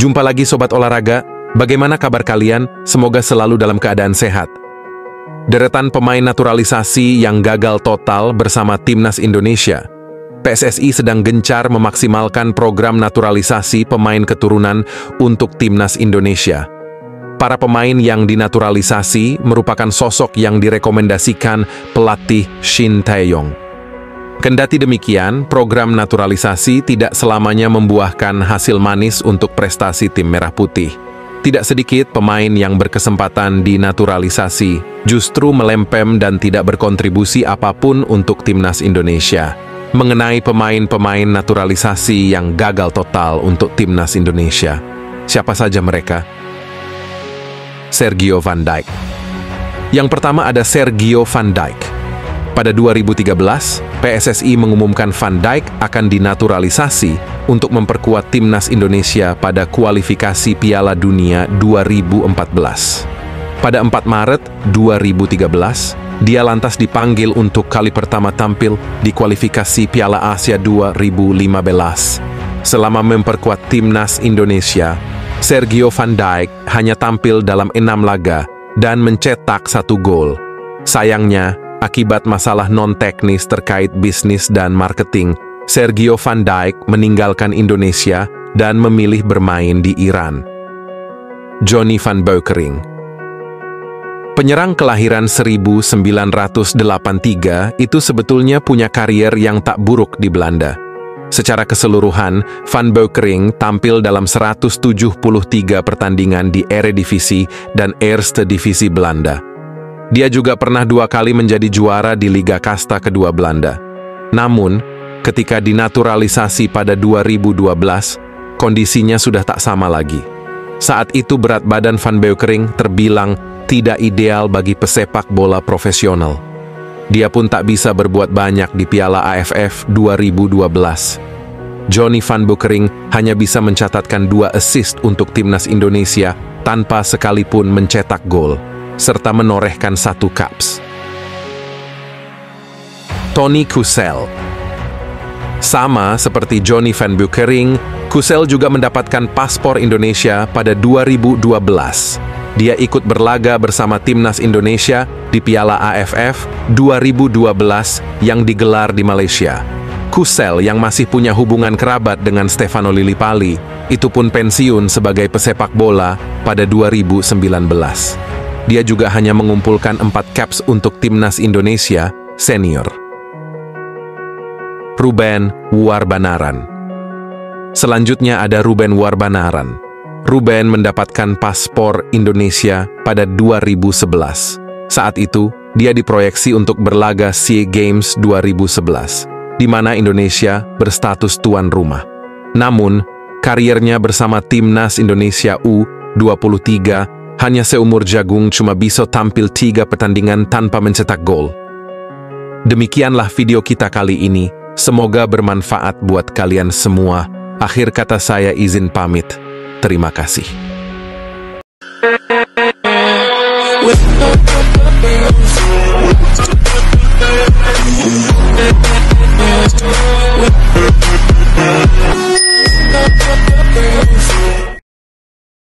Jumpa lagi Sobat Olahraga, bagaimana kabar kalian? Semoga selalu dalam keadaan sehat. Deretan pemain naturalisasi yang gagal total bersama Timnas Indonesia. PSSI sedang gencar memaksimalkan program naturalisasi pemain keturunan untuk Timnas Indonesia. Para pemain yang dinaturalisasi merupakan sosok yang direkomendasikan pelatih Shin Tae-yong. Kendati demikian, program naturalisasi tidak selamanya membuahkan hasil manis untuk prestasi tim merah putih. Tidak sedikit pemain yang berkesempatan dinaturalisasi justru melempem dan tidak berkontribusi apapun untuk Timnas Indonesia. Mengenai pemain-pemain naturalisasi yang gagal total untuk Timnas Indonesia, siapa saja mereka? Sergio Van Dijk. Yang pertama ada Sergio Van Dijk. Pada 2013, PSSI mengumumkan Van Dijk akan dinaturalisasi untuk memperkuat Timnas Indonesia pada kualifikasi Piala Dunia 2014. Pada 4 Maret 2013, dia lantas dipanggil untuk kali pertama tampil di kualifikasi Piala Asia 2015. Selama memperkuat Timnas Indonesia, Sergio Van Dijk hanya tampil dalam 6 laga dan mencetak 1 gol. Sayangnya, akibat masalah non-teknis terkait bisnis dan marketing, Sergio Van Dijk meninggalkan Indonesia dan memilih bermain di Iran. Jonny van Beukering. Penyerang kelahiran 1983 itu sebetulnya punya karier yang tak buruk di Belanda. Secara keseluruhan, Van Beukering tampil dalam 173 pertandingan di Eredivisie dan Eerste Divisie Belanda. Dia juga pernah 2 kali menjadi juara di Liga Kasta kedua Belanda. Namun, ketika dinaturalisasi pada 2012, kondisinya sudah tak sama lagi. Saat itu berat badan Van Beukering terbilang tidak ideal bagi pesepak bola profesional. Dia pun tak bisa berbuat banyak di Piala AFF 2012. Jonny van Beukering hanya bisa mencatatkan 2 assist untuk Timnas Indonesia tanpa sekalipun mencetak gol, serta menorehkan 1 caps. Toni Kusel. Sama seperti Jonny van Beukering, Kusel juga mendapatkan paspor Indonesia pada 2012. Dia ikut berlaga bersama Timnas Indonesia di Piala AFF 2012 yang digelar di Malaysia. Kusel yang masih punya hubungan kerabat dengan Stefano Lillipali, itu pun pensiun sebagai pesepak bola pada 2019. Dia juga hanya mengumpulkan 4 caps untuk Timnas Indonesia senior. Ruben Warbanaran. Selanjutnya ada Ruben Warbanaran. Ruben mendapatkan paspor Indonesia pada 2011. Saat itu, dia diproyeksi untuk berlaga SEA Games 2011, di mana Indonesia berstatus tuan rumah. Namun, kariernya bersama Timnas Indonesia U23 hanya seumur jagung, cuma bisa tampil 3 pertandingan tanpa mencetak gol. Demikianlah video kita kali ini. Semoga bermanfaat buat kalian semua. Akhir kata saya izin pamit. Terima kasih.